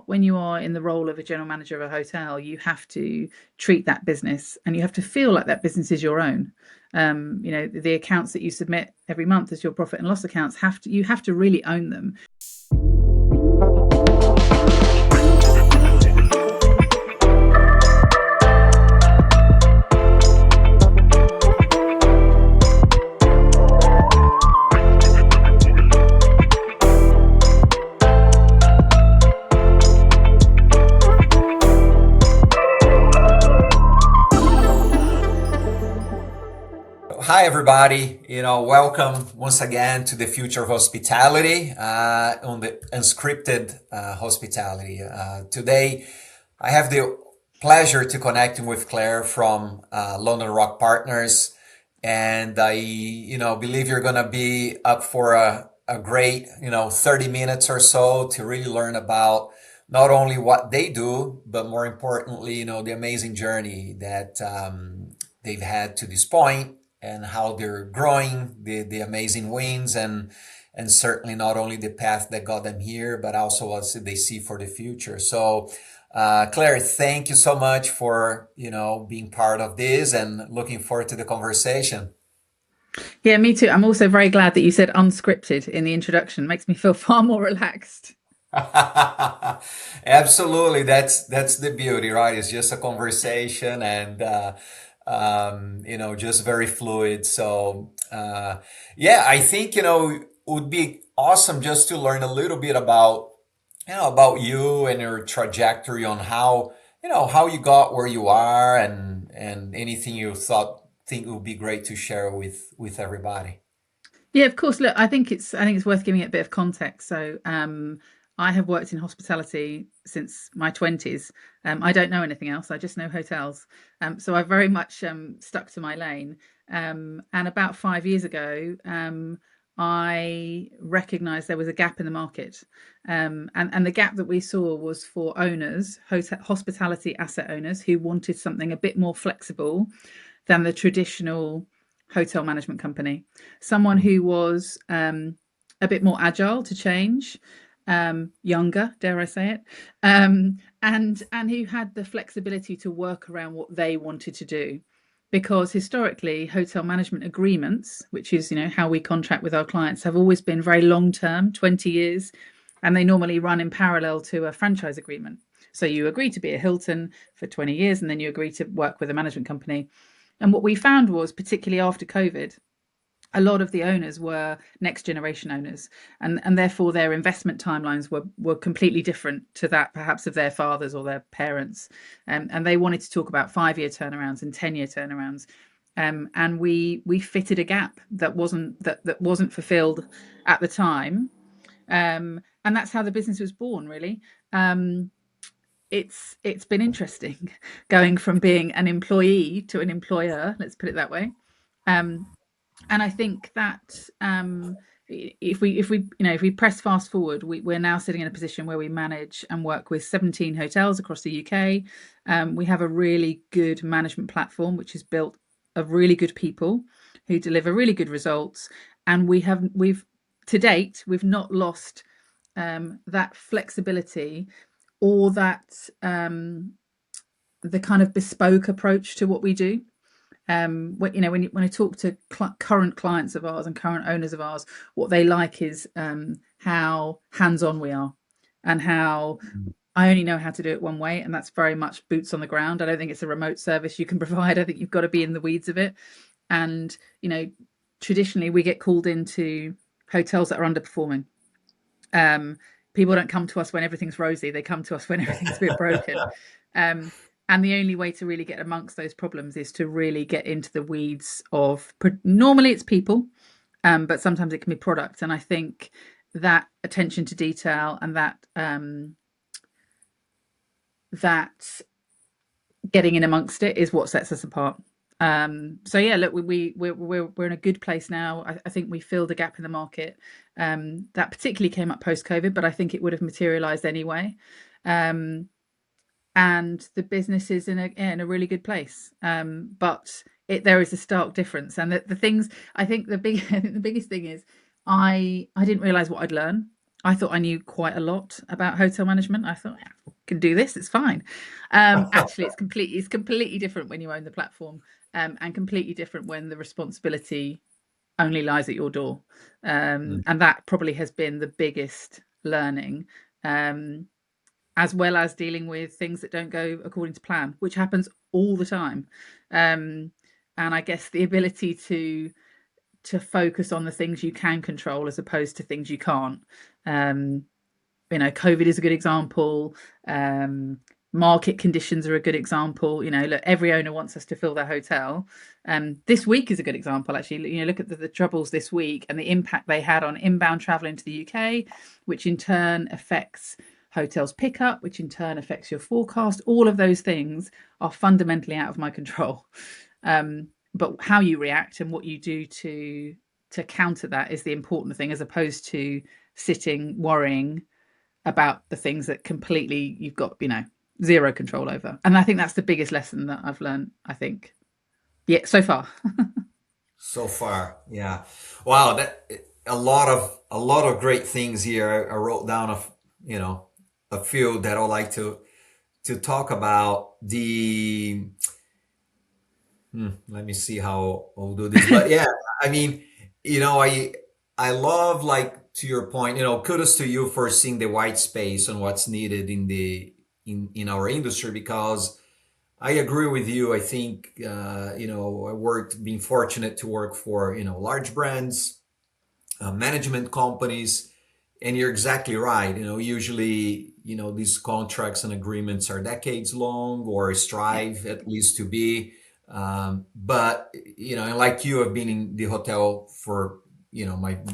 are in the role of a general manager of a hotel, you have to treat that business and you have to feel like that business is your own. The accounts that you submit every month as your profit and loss accounts you have to really own them. Hi, everybody. Welcome once again to the Future of Hospitality on the Unscripted Hospitality. Today, I have the pleasure to connecting with Claire from London Rock Partners, and I, believe you're gonna be up for a great, 30 minutes or so to really learn about not only what they do, but more importantly, the amazing journey that they've had to this point and how they're growing, the amazing wins, and certainly not only the path that got them here, but also what they see for the future. So, Claire, thank you so much for being part of this, and looking forward to the conversation. Yeah, me too. I'm also very glad that you said unscripted in the introduction. It makes me feel far more relaxed. Absolutely, that's the beauty, right? It's just a conversation, and just very fluid. So yeah, I think it would be awesome just to learn a little bit about about you and your trajectory on how you got where you are, and anything you think would be great to share with everybody. Yeah, of course. Look, I think it's worth giving it a bit of context. So, I have worked in hospitality since my 20s. I don't know anything else. I just know hotels. So I've very much stuck to my lane. And about 5 years ago, I recognised there was a gap in the market. And the gap that we saw was for owners, hospitality asset owners who wanted something a bit more flexible than the traditional hotel management company. Someone who was a bit more agile to change, younger, dare I say it, and who had the flexibility to work around what they wanted to do. Because historically, hotel management agreements, which is how we contract with our clients, have always been very long term, 20 years, and they normally run in parallel to a franchise agreement. So you agree to be a Hilton for 20 years, and then you agree to work with a management company. And what we found was, particularly after COVID, a lot of the owners were next generation owners, and therefore their investment timelines were completely different to that perhaps of their fathers or their parents. And they wanted to talk about 5 year turnarounds and 10 year turnarounds. And we fitted a gap that wasn't fulfilled at the time. And that's how the business was born, really. Um, it's been interesting going from being an employee to an employer, let's put it that way. Um, and I think that if we press fast forward, we're now sitting in a position where we manage and work with 17 hotels across the UK. We have a really good management platform which is built of really good people who deliver really good results, and we've to date we've not lost that flexibility, or that the kind of bespoke approach to what we do. When I talk to current clients of ours and current owners of ours, what they like is how hands-on we are, and how I only know how to do it one way, and that's very much boots on the ground. I don't think it's a remote service you can provide. I think you've got to be in the weeds of it. And traditionally we get called into hotels that are underperforming. Um, People don't come to us when everything's rosy; they come to us when everything's a bit broken. Um, and the only way to really get amongst those problems is to really get into the weeds of. Normally, it's people, but sometimes it can be product. And I think that attention to detail and that getting in amongst it is what sets us apart. So yeah, look, we're in a good place now. I think we filled a gap in the market that particularly came up post COVID, but I think it would have materialized anyway. Um, and the business is in a really good place. But there is a stark difference, and the things I think the biggest thing is I didn't realize what I'd learn. I thought I knew quite a lot about hotel management. I thought, yeah, I can do this, it's fine. Actually, it's completely different when you own the platform, and completely different when the responsibility only lies at your door. Mm. And that probably has been the biggest learning, um, as well as dealing with things that don't go according to plan, which happens all the time. Um, and I guess the ability to focus on the things you can control as opposed to things you can't. Um, COVID is a good example. Um, Market conditions are a good example. Look, every owner wants us to fill their hotel. This week is a good example, actually. Look at the troubles this week and the impact they had on inbound travel into the UK, which in turn affects hotels pickup, which in turn affects your forecast. All of those things are fundamentally out of my control. But how you react and what you do to counter that is the important thing, as opposed to sitting worrying about the things that completely you've got, zero control over. And I think that's the biggest lesson that I've learned, I think. Yeah, so far. So far, yeah. Wow, that a lot of great things here. I wrote down you know a few that I'd like to talk about. Let me see how I'll do this. But yeah, I mean, I love, like, to your point, kudos to you for seeing the white space and what's needed in our industry, because I agree with you. I think being fortunate to work for large brands, management companies, and you're exactly right. Usually, these contracts and agreements are decades long, or Yeah. strive at least to be. But and like you, have been in the hotel for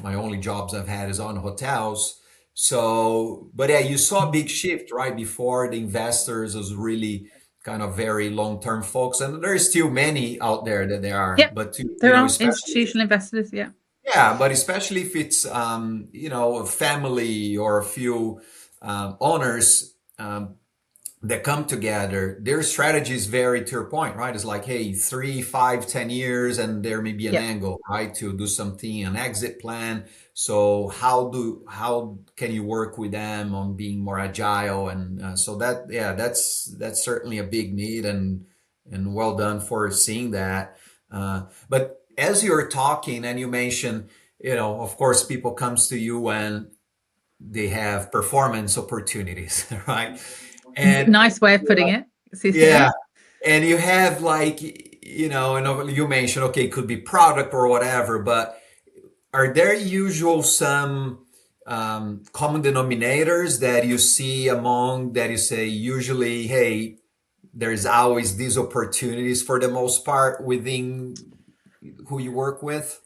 my only jobs I've had is on hotels. So, but yeah, you saw a big shift right before. The investors was really kind of very long-term folks, and there's still many out there that they are, Yep. but to There are especially, institutional investors. Yeah. yeah, but especially if it's a family or a few owners that come together, their strategies vary, to your point, right? It's like, hey, 3, 5, 10 years, and there may be an Yep. angle, right, to do something, an exit plan. So how can you work with them on being more agile? And so that, yeah, that's certainly a big need, and well done for seeing that. But as you're talking and you mentioned, of course, people comes to you when they have performance opportunities, right? And Nice way of putting it. Yeah. yeah, and you have, like, and you mentioned, okay, it could be product or whatever, but are there usual some common denominators that you see among that you say usually, hey, there's always these opportunities for the most part within who you work with?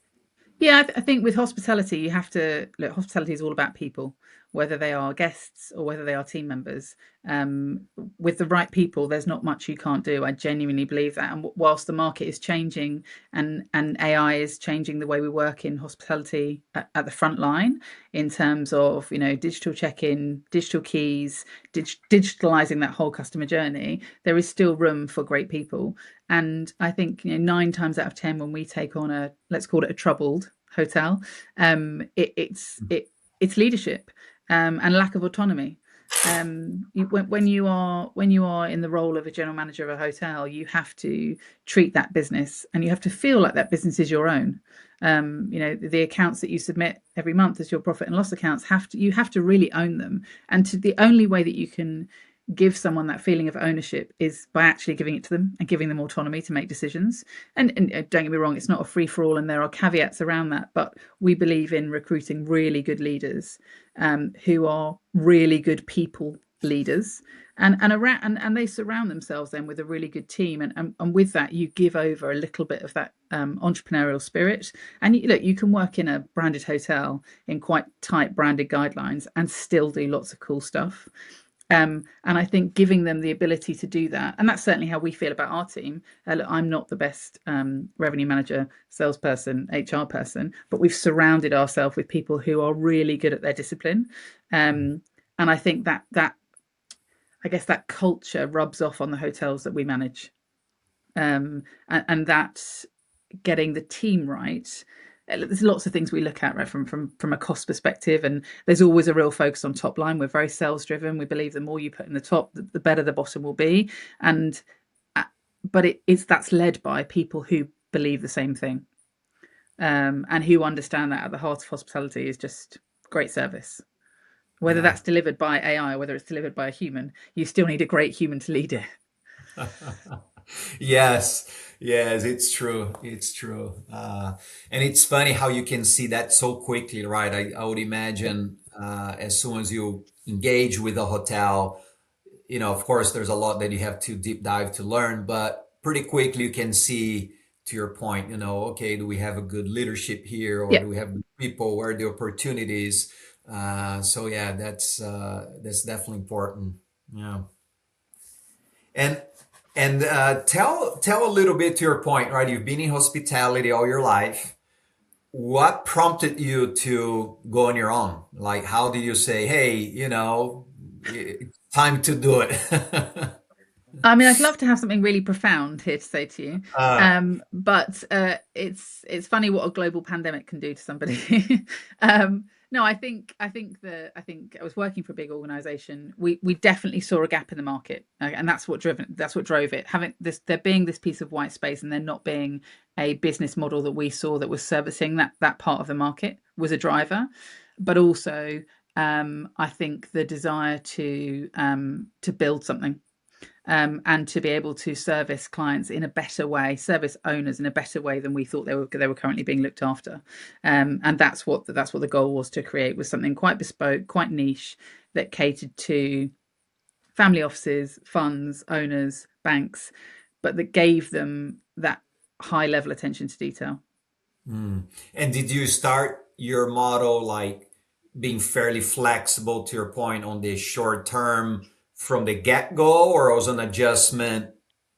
Yeah, I think with hospitality, you have to look. Hospitality is all about people, whether they are guests or whether they are team members. Um, with the right people, there's not much you can't do. I genuinely believe that. And whilst the market is changing and AI is changing the way we work in hospitality at the front line, in terms of digital check-in, digital keys, digitalizing that whole customer journey, there is still room for great people. And I think 9 times out of 10, when we take on a, let's call it a troubled hotel, it's leadership, and lack of autonomy. When you are in the role of a general manager of a hotel, you have to treat that business, and you have to feel like that business is your own. The accounts that you submit every month as your profit and loss accounts, you have to really own them. And the only way that you can give someone that feeling of ownership is by actually giving it to them and giving them autonomy to make decisions. And don't get me wrong, it's not a free for all, and there are caveats around that. But we believe in recruiting really good leaders, who are really good people leaders, and they surround themselves then with a really good team, and with that you give over a little bit of that entrepreneurial spirit. And look, you can work in a branded hotel in quite tight branded guidelines and still do lots of cool stuff. And I think giving them the ability to do that, and that's certainly how we feel about our team. Look, I'm not the best revenue manager, salesperson, HR person, but we've surrounded ourselves with people who are really good at their discipline. And I think that I guess that culture rubs off on the hotels that we manage, and that's getting the team right. there's lots of things we look at, right, from a cost perspective, and there's always a real focus on top line. We're very sales driven. We believe the more you put in the top, the better the bottom will be. And but it's that's led by people who believe the same thing, and who understand that at the heart of hospitality is just great service. Whether Yeah. that's delivered by AI or whether it's delivered by a human, you still need a great human to lead it. Yes, yes, it's true. It's true. And it's funny how you can see that so quickly, right? I would imagine as soon as you engage with a hotel, of course, there's a lot that you have to deep dive to learn, but pretty quickly you can see, to your point, okay, do we have a good leadership here, or Yeah. do we have good people? Where are the opportunities? So yeah, that's definitely important. Yeah. And tell a little bit to your point, right? You've been in hospitality all your life. What prompted you to go on your own? Like, how did you say, "Hey, it's time to do it"? I mean, I'd love to have something really profound here to say to you, uh, but it's funny what a global pandemic can do to somebody. No, I think I was working for a big organisation. We definitely saw a gap in the market, and that's what drove it. Having this, there being this piece of white space, and there not being a business model that we saw that was servicing that part of the market was a driver, but also I think the desire to build something, and to be able to service clients in a better way, service owners in a better way than we thought they were currently being looked after. And that's what the goal was, to create was something quite bespoke, quite niche, that catered to family offices, funds, owners, banks, but that gave them that high level attention to detail. mm. And did you start your model like being fairly flexible, to your point, on the short term from the get go, or was an adjustment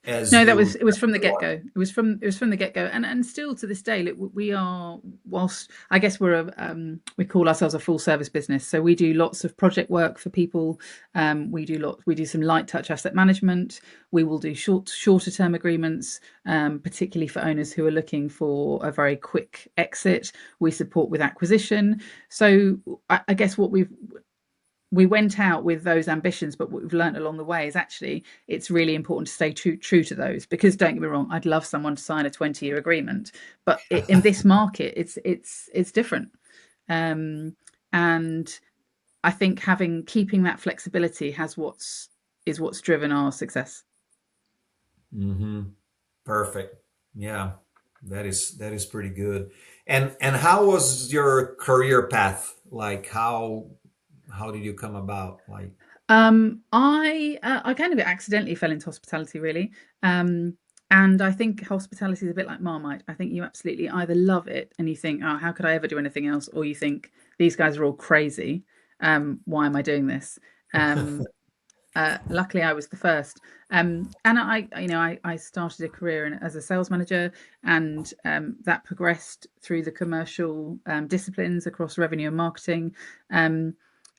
as No, you? it was from the get go. It was from the get go, and still to this day, we are, whilst I guess we call ourselves a full service business. So we do lots of project work for people. We do some light touch asset management. We will do shorter term agreements, particularly for owners who are looking for a very quick exit. We support with acquisition. So I guess we went out with those ambitions, but what we've learned along the way is actually it's really important to stay true to those. Because don't get me wrong, I'd love someone to sign a 20-year agreement, but in this market, it's different. And I think keeping that flexibility is what's driven our success. Hmm. Perfect. Yeah, that is pretty good. And how was your career path? Like, how did you come about? Like, I kind of accidentally fell into hospitality, really. And I think hospitality is a bit like Marmite. I think you absolutely either love it and you think, oh, how could I ever do anything else? Or you think these guys are all crazy. Why am I doing this? Um, Luckily, I was the first. And I started a career as a sales manager, and that progressed through the commercial disciplines across revenue and marketing.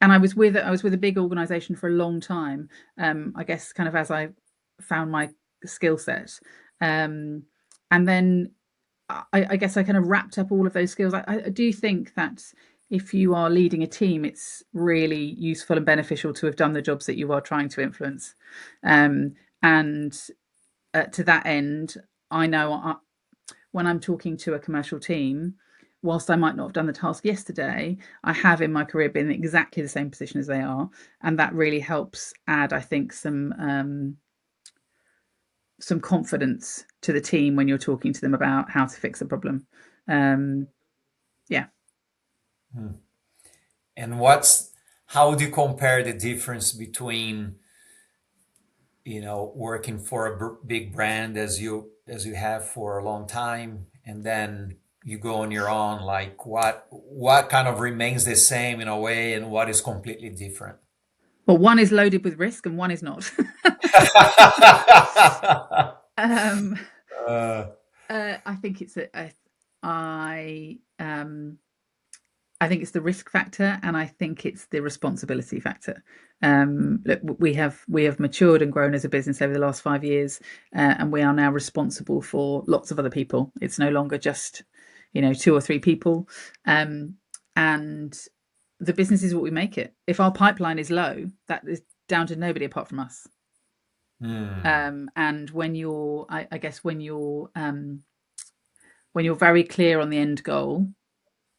And I was with a big organization for a long time. I guess kind of as I found my skill set, um, and then I guess I kind of wrapped up all of those skills. I do think that if you are leading a team, it's really useful and beneficial to have done the jobs that you are trying to influence. And to that end, I know when I'm talking to a commercial team, whilst I might not have done the task yesterday, I have in my career been in exactly the same position as they are, and that really helps add, I think, some confidence to the team when you're talking to them about how to fix a problem. Um, yeah. hmm. And how would you compare the difference between, working for a big brand as you have for a long time, and then you go on your own? Like, what kind of remains the same in a way, and what is completely different? Well, one is loaded with risk and one is not. um, uh, I think it's I I think it's the risk factor, and I think it's the responsibility factor. Look, we have matured and grown as a business over the last 5 years, and we are now responsible for lots of other people. It's no longer just, two or three people, and the business is what we make it. If our pipeline is low, that is down to nobody apart from us. Hmm. And when you're, I guess, when you're very clear on the end goal,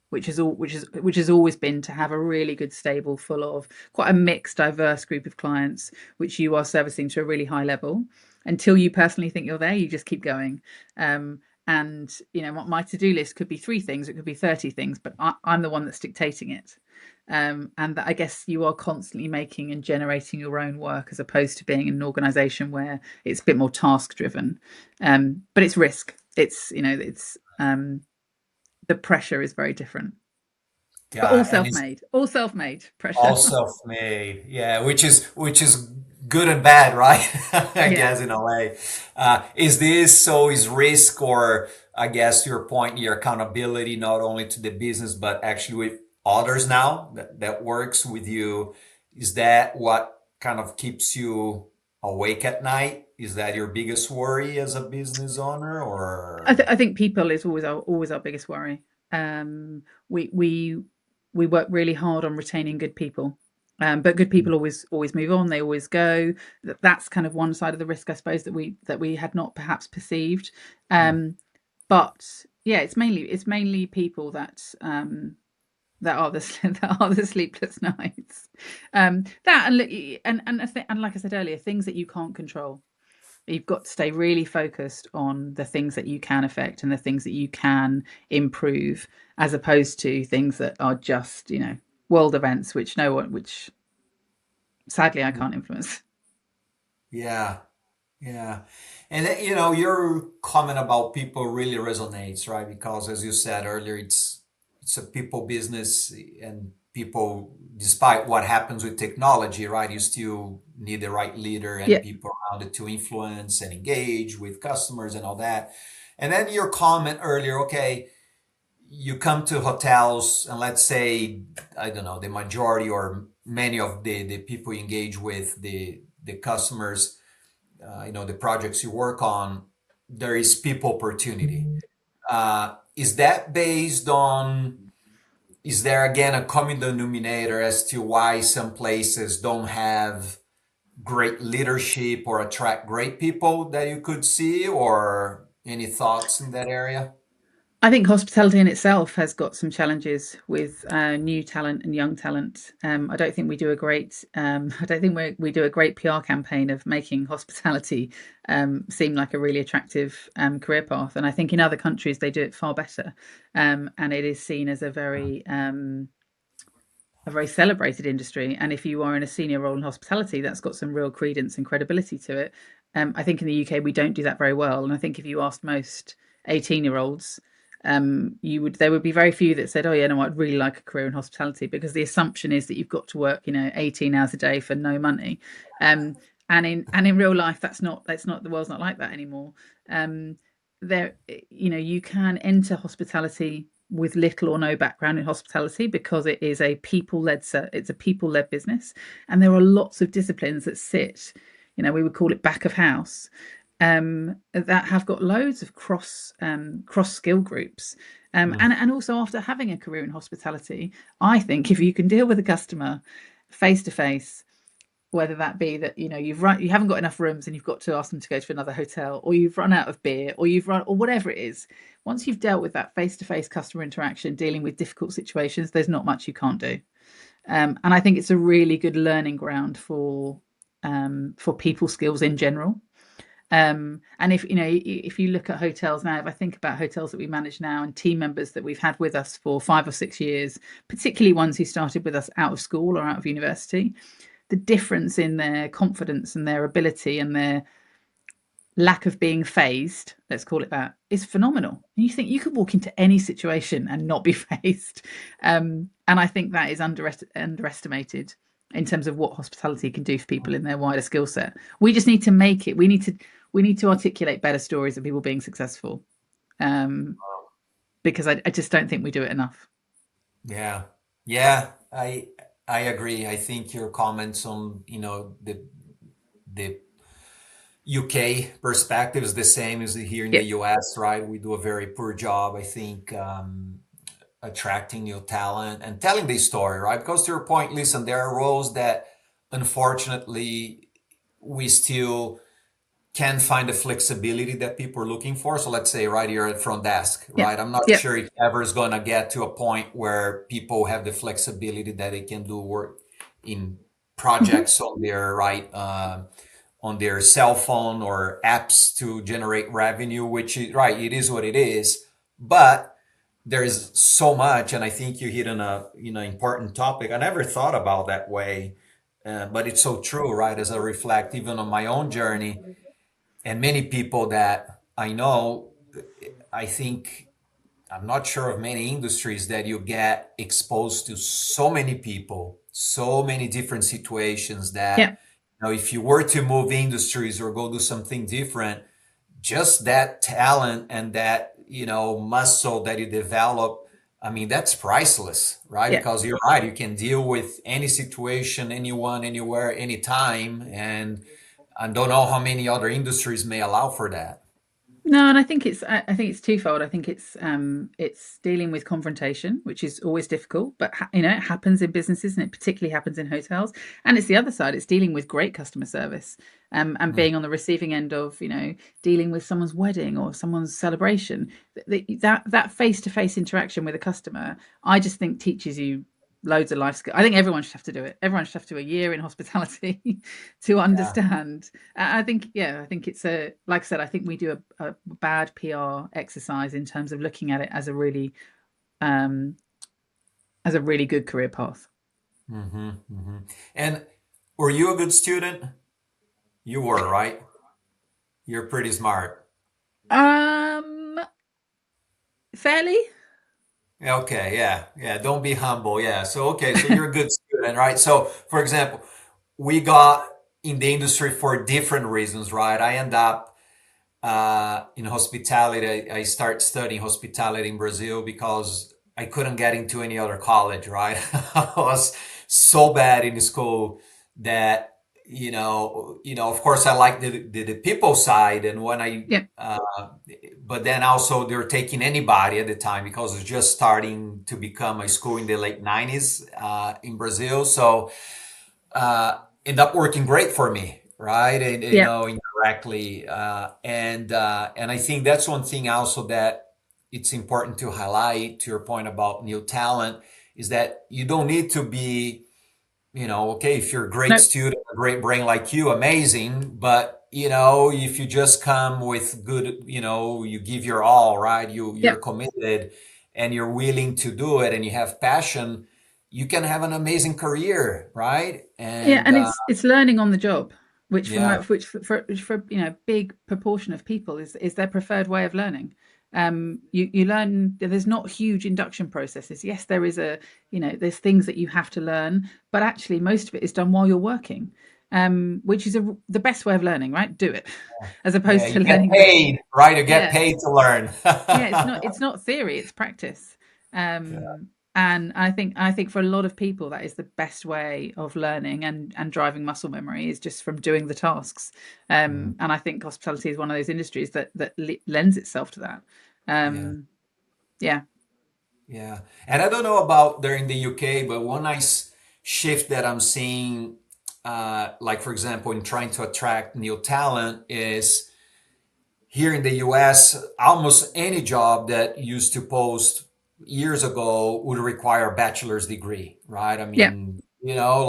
which has always been to have a really good stable full of quite a mixed, diverse group of clients, which you are servicing to a really high level. Until you personally think you're there, you just keep going. And my to-do list could be 3 things, it could be 30 things, but I'm the one that's dictating it. And that, I guess, you are constantly making and generating your own work, as opposed to being in an organization where it's a bit more task driven. But it's risk. The pressure is very different, but all Yeah, and it's self-made, all self-made all pressure. self-made. Yeah, which is good and bad, right? I Yeah. guess in a way. Is this so? Is risk, or I guess your point, your accountability, not only to the business but actually with others now that works with you? Is that what kind of keeps you awake at night? Is that your biggest worry as a business owner, or? I think people is always our biggest worry. We work really hard on retaining good people, but good people always move on. They always go. That's kind of one side of the risk, I suppose, that we had not perhaps perceived. Hmm. Um, but yeah, it's mainly people that are the that are the sleepless nights. That and look, and like I said earlier, things that you can't control. You've got to stay really focused on the things that you can affect and the things that you can improve, as opposed to things that are just world events, which sadly I can't influence. Yeah. Yeah. And your comment about people really resonates, right? Because as you said earlier, it's a people business, and people, despite what happens with technology, right, you still need the right leader and Yeah, people around it to influence and engage with customers and all that. And then your comment earlier, okay, you come to hotels, and let's say, I don't know, the majority or many of the people you engage with, the customers, the projects you work on, there is people opportunity. Is that based on, is there again a common denominator as to why some places don't have great leadership or attract great people that you could see, or any thoughts in that area? I think hospitality in itself has got some challenges with new talent and young talent. I don't think we do a great. I don't think we do a great PR campaign of making hospitality seem like a really attractive career path. And I think in other countries they do it far better, and it is seen as a very celebrated industry. And if you are in a senior role in hospitality, that's got some real credence and credibility to it. I think in the UK we don't do that very well. And I think if you asked most 18-year-olds, there would be very few that said, "Oh yeah, no, I'd really like a career in hospitality," because the assumption is that you've got to work, 18 hours a day for no money. Um, and in real life, that's not the world's not like that anymore. Um, you can enter hospitality with little or no background in hospitality, because it's a people-led business, and there are lots of disciplines that sit, we would call it back of house, that have got loads of cross skill groups. Hmm. And also, after having a career in hospitality, I think if you can deal with a customer face to face, whether that be that you haven't got enough rooms and you've got to ask them to go to another hotel, or you've run out of beer, or you've run, or whatever it is, once you've dealt with that face-to-face customer interaction, dealing with difficult situations, there's not much you can't do. And I think it's a really good learning ground for people skills in general. And if you look at hotels now, if I think about hotels that we manage now and team members that we've had with us for 5 or 6 years, particularly ones who started with us out of school or out of university, the difference in their confidence and their ability and their lack of being phased, let's call it that, is phenomenal. And you think you could walk into any situation and not be phased. And I think that is underestimated in terms of what hospitality can do for people in their wider skill set. We just need to make it. We need to articulate better stories of people being successful, um, because I just don't think we do it enough. Yeah. Yeah, I agree. I think your comments on, the UK perspective is the same as here in the Yep. US, right? We do a very poor job, I think, attracting new talent and telling the story, right? Because to your point, listen, there are roles that unfortunately we still can find the flexibility that people are looking for. So let's say right here at front desk, Yep. right? I'm not Yep. sure if ever is going to get to a point where people have the flexibility that they can do work in Hmm. projects on their on their cell phone or apps to generate revenue, which is right. It is what it is, but there is so much, and I think you hit on a important topic. I never thought about that way, but it's so true, right? As I reflect even on my own journey and many people that I know, I think I'm not sure of many industries that you get exposed to so many people, so many different situations that, Yep. if you were to move industries or go do something different, just that talent and that, muscle that you develop, I mean, that's priceless, right? Yep. Because you're right, you can deal with any situation, anyone, anywhere, anytime. And I don't know how many other industries may allow for that. No, and I think it's twofold. I think it's dealing with confrontation, which is always difficult, but it happens in businesses and it particularly happens in hotels. And it's the other side. It's dealing with great customer service, and Mm, being on the receiving end of, dealing with someone's wedding or someone's celebration. That face-to-face interaction with a customer, I just think teaches you loads of life skills. I think everyone should have to do it. Everyone should have to do a year in hospitality to yeah. understand. I think, yeah, I think it's like I said, I think we do a bad PR exercise in terms of looking at it um, as a really good career path. Hmm, hmm. And were you a good student? You were, right? You're pretty smart. Um, Fairly. Okay, yeah, yeah. Don't be humble. Yeah. So, okay, so you're a good student, right? So, for example, we got in the industry for different reasons, right? I end up in hospitality. I start studying hospitality in Brazil because I couldn't get into any other college, right? I was so bad in school that of course, I like the people side, and when I Yeah. but then also they're taking anybody at the time because it's just starting to become a school in the late 90s in Brazil. So end up working great for me, right? And Yeah. indirectly, and I think that's one thing also that it's important to highlight. To your point about new talent, is that you don't need to be, okay, if you're a great No. student, a great brain like you, amazing. But if you just come with good, you give your all, right? You're Yeah. committed and you're willing to do it and you have passion, you can have an amazing career, right? Yeah, And and it's learning on the job, which yeah, for a big proportion of people is their preferred way of learning. You learn. There's not huge induction processes. Yes, there is there's things that you have to learn, but actually most of it is done while you're working, which is the best way of learning, right? Do it, as yeah, opposed you to get learning bits. paid, right? You get Yeah, paid to learn. yeah, it's not theory, it's practice. Yeah, And I think for a lot of people that is the best way of learning and driving muscle memory is just from doing the tasks. mm, And I think hospitality is one of those industries that lends itself to that. yeah, um yeah. yeah. And I don't know about there in the UK, but one nice shift that I'm seeing, like for example, in trying to attract new talent, is here in the US, almost any job that used to post years ago would require a bachelor's degree, right? I Yeah. mean,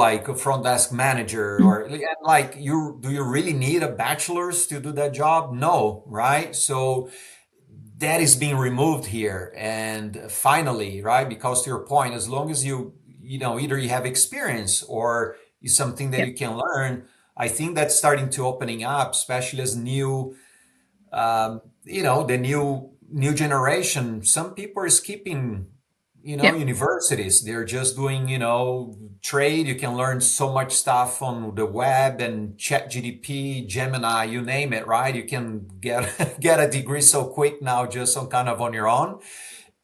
like a front desk manager Mm. or like do you really need a bachelor's to do that job? No, right? So that is being removed here. And finally, right? Because to your point, as long as either you have experience or is something that Yeah. you can learn, I think that's starting to opening up, especially as the new generation. Some people are skipping, Yeah. universities. They're just doing, trade. You can learn so much stuff on the web and Chat GDP, Gemini, you name it, right? You can get get a degree so quick now, just on kind of on your own.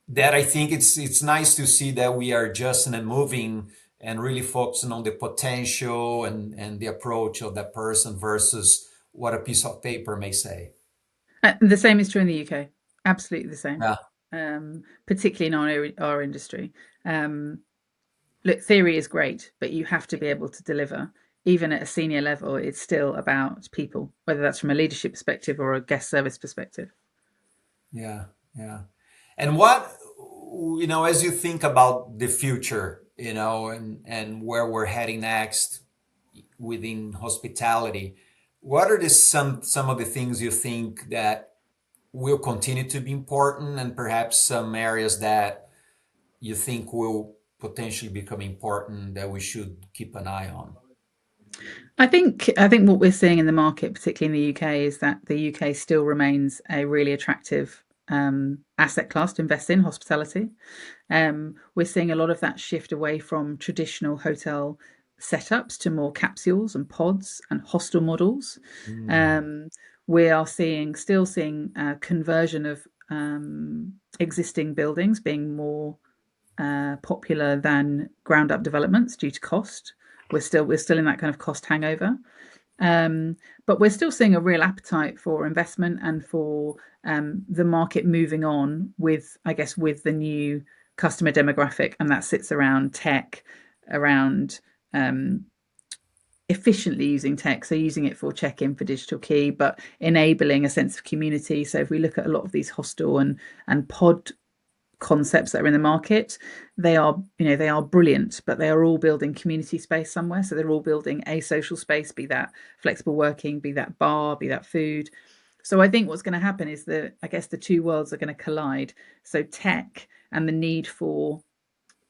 That I think it's nice to see that we are adjusting and moving and really focusing on the potential and the approach of that person versus what a piece of paper may say. The same is true in the UK. Absolutely the same, Yeah. particularly in our industry. Um, Look, theory is great, but you have to be able to deliver. Even at a senior level, it's still about people, whether that's from a leadership perspective or a guest service perspective. Yeah, yeah. And what, as you think about the future, and where we're heading next within hospitality, what are some of the things you think that will continue to be important, and perhaps some areas that you think will potentially become important that we should keep an eye on? I think what we're seeing in the market, particularly in the UK, is that the UK still remains a really attractive asset class to invest in, hospitality. We're seeing a lot of that shift away from traditional hotel setups to more capsules and pods and hostel models. Mm, Um, we are still seeing conversion of existing buildings being more popular than ground up developments due to cost. We're still in that kind of cost hangover. Um, but we're still seeing a real appetite for investment and for the market moving on with, I guess, with the new customer demographic, and that sits around tech, around um, efficiently using tech, so using it for check-in for digital key, but enabling a sense of community. So if we look at a lot of these hostel and pod concepts that are in the market, they are brilliant, but they are all building community space somewhere. So they're all building a social space, be that flexible working, be that bar, be that food. So I think what's going to happen is that, I guess, the two worlds are going to collide. So tech and the need for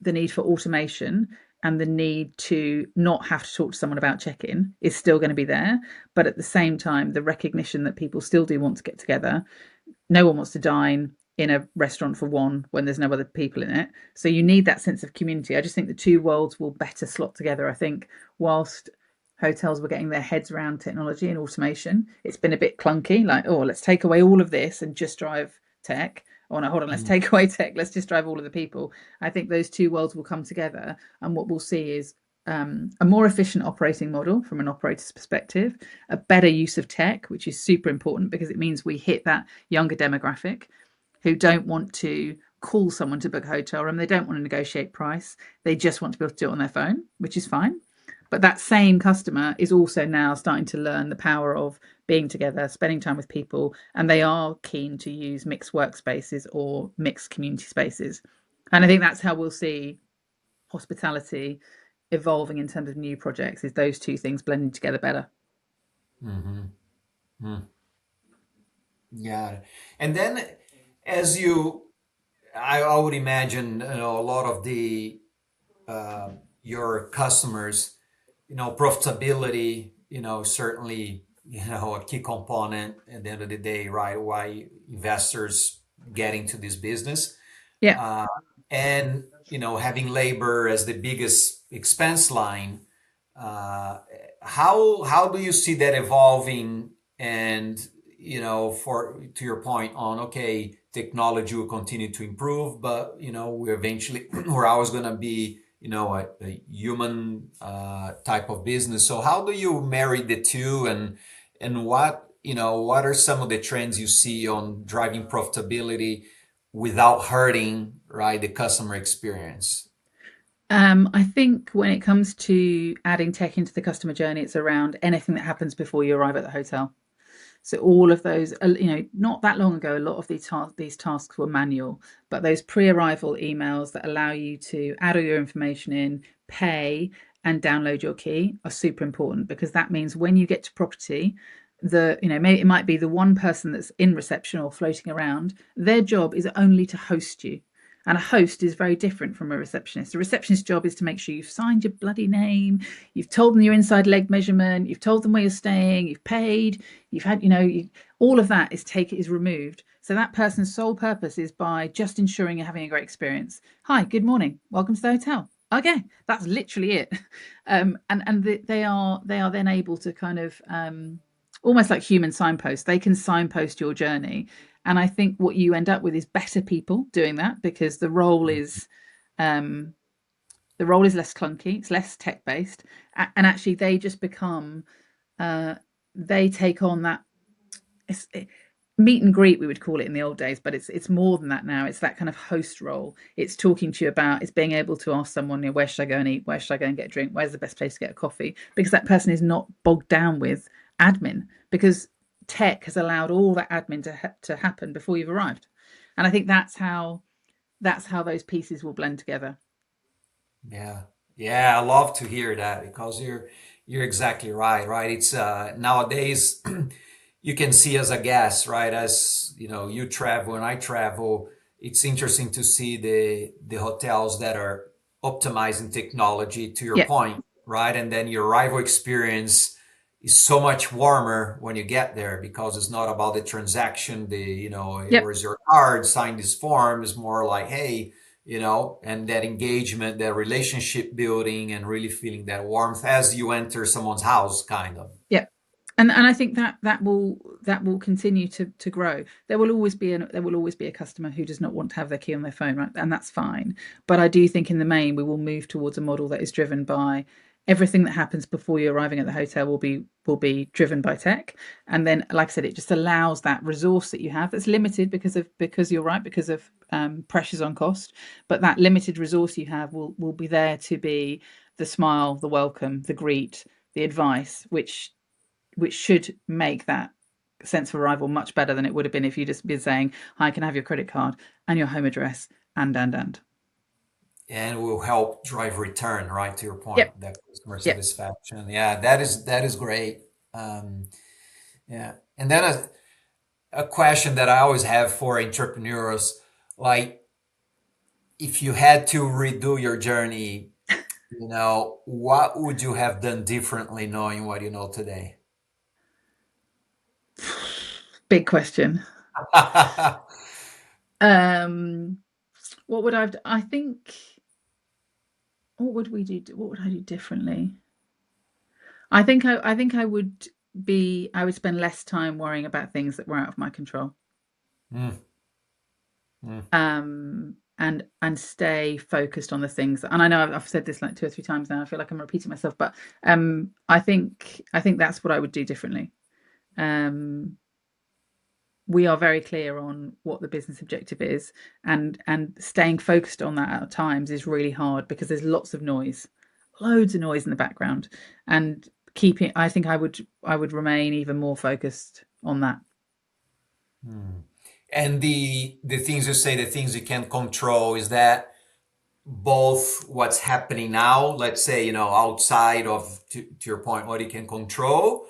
automation and the need to not have to talk to someone about check-in is still going to be there, but at the same time the recognition that people still do want to get together. No one wants to dine in a restaurant for one when there's no other people in it. So you need that sense of community. I just think the two worlds will better slot together. I think whilst hotels were getting their heads around technology and automation, it's been a bit clunky. Like, oh, let's take away all of this and just drive tech. Oh no, hold on, let's mm, take away tech. Let's just drive all of the people. I think those two worlds will come together, and what we'll see is a more efficient operating model from an operator's perspective, a better use of tech, which is super important because it means we hit that younger demographic who don't want to call someone to book a hotel room. They don't want to negotiate price. They just want to be able to do it on their phone, which is fine. But that same customer is also now starting to learn the power of being together, spending time with people, and they are keen to use mixed workspaces or mixed community spaces. And I think that's how we'll see hospitality evolving in terms of new projects, is those two things blending together better. mm-hmm, mm. Yeah. And then, as you, I would imagine, a lot of the uh, your customers, profitability, certainly, a key component at the end of the day, right? Why investors get into this business. Yeah. Uh, and, having labor as the biggest expense line, uh, how do you see that evolving? And, for to your point on, okay, technology will continue to improve, but, we're always going to be, a human type of business. So how do you marry the two, and what are some of the trends you see on driving profitability without hurting, right, the customer experience? I think when it comes to adding tech into the customer journey, it's around anything that happens before you arrive at the hotel. So all of those, not that long ago, a lot of these tasks were manual, but those pre-arrival emails that allow you to add all your information in, pay, and download your key are super important, because that means when you get to property, maybe it might be the one person that's in reception or floating around, their job is only to host you. And a host is very different from a receptionist. A receptionist's job is to make sure you've signed your bloody name, you've told them your inside leg measurement, you've told them where you're staying, you've paid, you've had, all of that is removed. So that person's sole purpose is by just ensuring you're having a great experience. Hi, good morning, welcome to the hotel. Okay, that's literally it. They are then able to kind of almost like human signposts. They can signpost your journey, and I think what you end up with is better people doing that, because um, the role is less clunky, it's less tech based, and actually they just become uh, they take on that. It's, meet and greet, we would call it in the old days, but it's more than that now. It's that kind of host role. It's talking to you about, it's being able to ask someone, you know, where should I go and eat? Where should I go and get a drink? Where's the best place to get a coffee? Because that person is not bogged down with admin, because tech has allowed all that admin to happen before you've arrived. And I think that's how those pieces will blend together. Yeah. Yeah, I love to hear that because you're exactly right, right? It's nowadays you can see as a guest, right? As you know, you travel and I travel. It's interesting to see the hotels that are optimizing technology to your Yeah, point, right? And then your arrival experience is so much warmer when you get there because it's not about the transaction, the yep. where's your card, sign this form. Is more like, hey, and that engagement, that relationship building, and really feeling that warmth as you enter someone's house, kind of. Yeah, and I think that will continue to grow. There will always be a customer who does not want to have their key on their phone, right? And that's fine. But I do think in the main we will move towards a model that is driven by everything that happens before you're arriving at the hotel will be driven by tech. And then, like I said, it just allows that resource that you have that's limited because you're right, because of pressures on cost. But that limited resource you have will be there to be the smile, the welcome, the greet, the advice, which should make that sense of arrival much better than it would have been if you just been saying, "Hi, can I have your credit card and your home address and." And will help drive return, right? To your Yep, point, that customer yep. satisfaction. Yeah, that is great. Yeah, and then a question that I always have for entrepreneurs, like if you had to redo your journey, what would you have done differently knowing what you know today? Big question. Um, what would I've? I think. What would we do? What would I do differently? I think I would be. I would spend less time worrying about things that were out of my control. Mm, mm. And stay focused on the things and I know I've said this like two or three times now. I feel like I'm repeating myself, but I think that's what I would do differently. um we are very clear on what the business objective is, and staying focused on that at times is really hard because there's loads of noise in the background. And keeping I think I would remain even more focused on that. Hmm. And the things you say, the things you can control, is that both what's happening now, let's say, outside of, to your point, what you can control,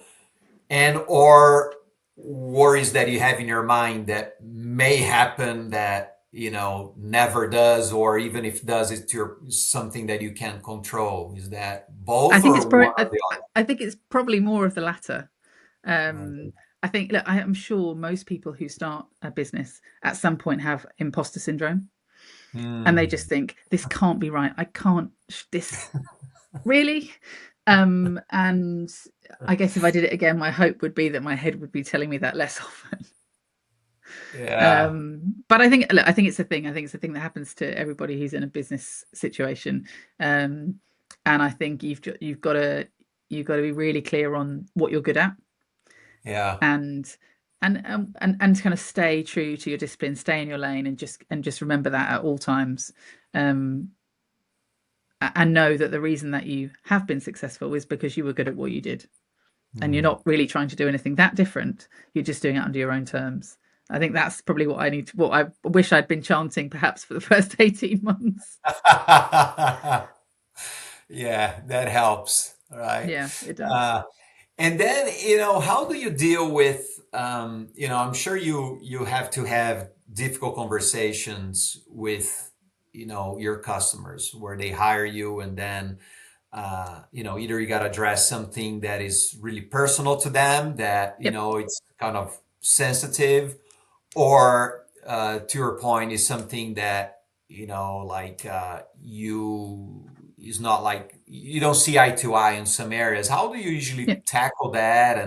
and or worries that you have in your mind that may happen that, never does, or even if does, it's something that you can't control. Is that I both think or it's one probably or the I think it's probably more of the latter. other? Um, I think, look, I am sure most people who start a business at some point have imposter syndrome, and they Hmm. just think this can't be right. I can't this really. And I guess if I did it again, my hope would be that my head would be telling me that less often. Yeah. But I think, look, I think it's a thing. I think it's a thing that happens to everybody who's in a business situation. Um, and I think you've got to be really clear on what you're good at, Yeah. and and to kind of stay true to your discipline, stay in your lane, and just remember that at all times. Um, and know that the reason that you have been successful is because you were good at what you did, and you're Hmm. not really trying to do anything that different. You're just doing it under your own terms. I think that's probably what I wish I'd been chanting perhaps for the first 18 months. Yeah, that helps, right? Yeah, it does. Uh, and then, how do you deal with, I'm sure you have to have difficult conversations with, your customers where they hire you, and then, either you got to address something that is really personal to them, that, Yep. it's kind of sensitive, or to your point, is something that, like, you is not like you don't see eye to eye in some areas. How do you usually Yep. tackle that,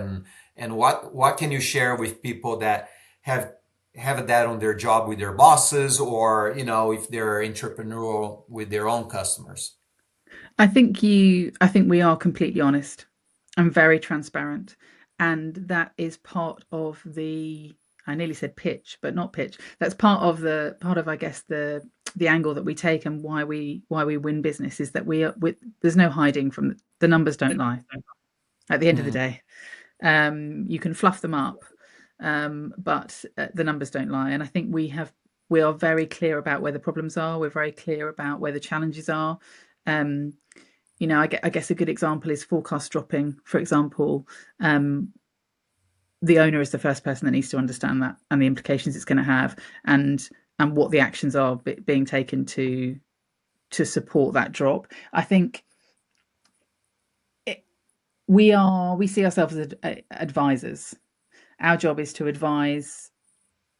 and what can you share with people that have that on their job with their bosses, or if they're entrepreneurial with their own customers? I think we are completely honest and very transparent. and that is part of the, I nearly said pitch, but not pitch. That's part of I guess the angle that we take, and why we win business, is that there's no hiding from the numbers. Don't lie at the end of the Mm. day. You can fluff them up, but the numbers don't lie. And I think we are very clear about where the problems are. We're very clear about where the challenges are. I guess a good example is forecast dropping, for example. The owner is the first person that needs to understand that, and the implications it's going to have, and what the actions are being taken to support that drop. I think we see ourselves as advisors. Our job is to advise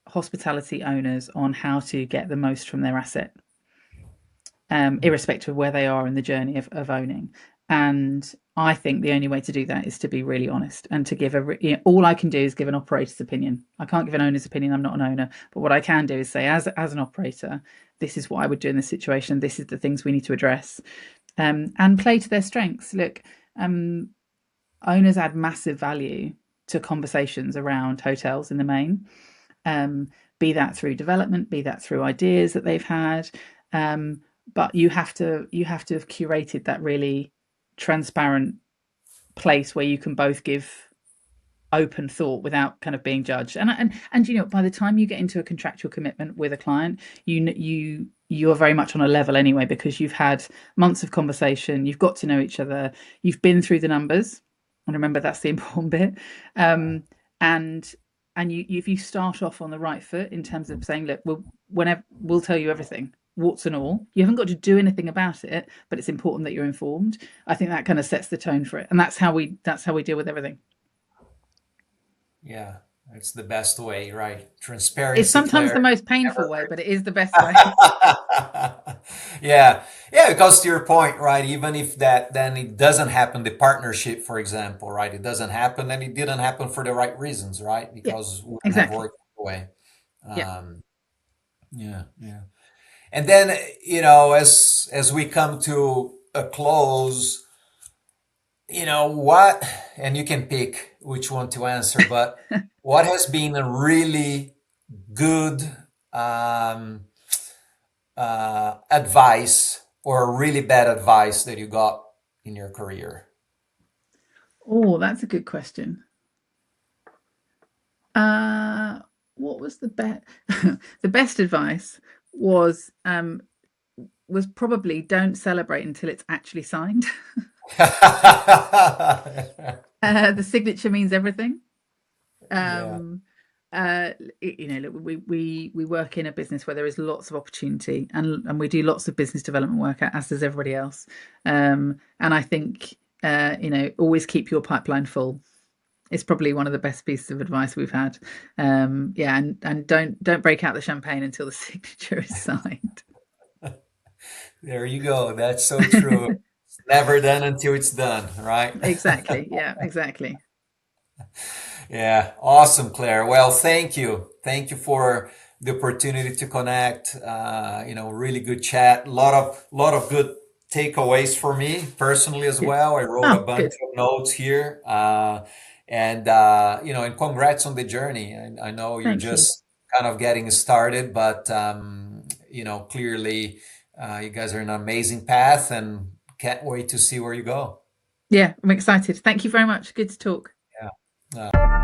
hospitality owners on how to get the most from their asset, irrespective of where they are in the journey of owning. And I think the only way to do that is to be really honest, and to give all I can do is give an operator's opinion. I can't give an owner's opinion. I'm not an owner. But what I can do is say, as an operator, this is what I would do in this situation. This is the things we need to address, and play to their strengths. Look, owners add massive value to conversations around hotels in the main, be that through development, be that through ideas that they've had. But you have to have curated that really transparent place where you can both give open thought without kind of being judged. And by the time you get into a contractual commitment with a client, you're very much on a level anyway, because you've had months of conversation, you've got to know each other, you've been through the numbers, and remember, that's the important bit. And if you start off on the right foot in terms of saying, look, we'll tell you everything, warts and all. You haven't got to do anything about it, but it's important that you're informed. I think that kind of sets the tone for it, and that's how we deal with everything. Yeah, it's the best way, right? It's Transparency, sometimes the clarity. most painful way, but it is the best way. Yeah, yeah, because to your point, right? Even if that then it doesn't happen, the partnership, for example, right? It doesn't happen, and it didn't happen for the right reasons, right? Yeah, Because we wouldn't have exactly. worked the way. Yeah. Yeah, yeah. And then, as we come to a close, what, and you can pick which one to answer, but what has been a really good um, advice, or a really bad advice that you got in your career? Oh, that's a good question. Uh, what was the best? The best advice was probably don't celebrate until it's actually signed. The signature means everything. Yeah. Um, look, we work in a business where there is lots of opportunity, and we do lots of business development work, as does everybody else. And I think always keep your pipeline full. It's probably one of the best pieces of advice we've had. Yeah, and don't break out the champagne until the signature is signed. There you go. That's so true. It's never done until it's done, right? Exactly. Yeah, exactly. Yeah, awesome, Claire. Well, thank you. Thank you for the opportunity to connect. Really good chat. Lot of good takeaways for me personally as Yeah. well. I wrote a Oh, bunch good. of notes here. And congrats on the journey. I know you're Thank you. just kind of getting started, but clearly, you guys are in an amazing path, and can't wait to see where you go. Yeah, I'm excited. Thank you very much. Good to talk. Yeah.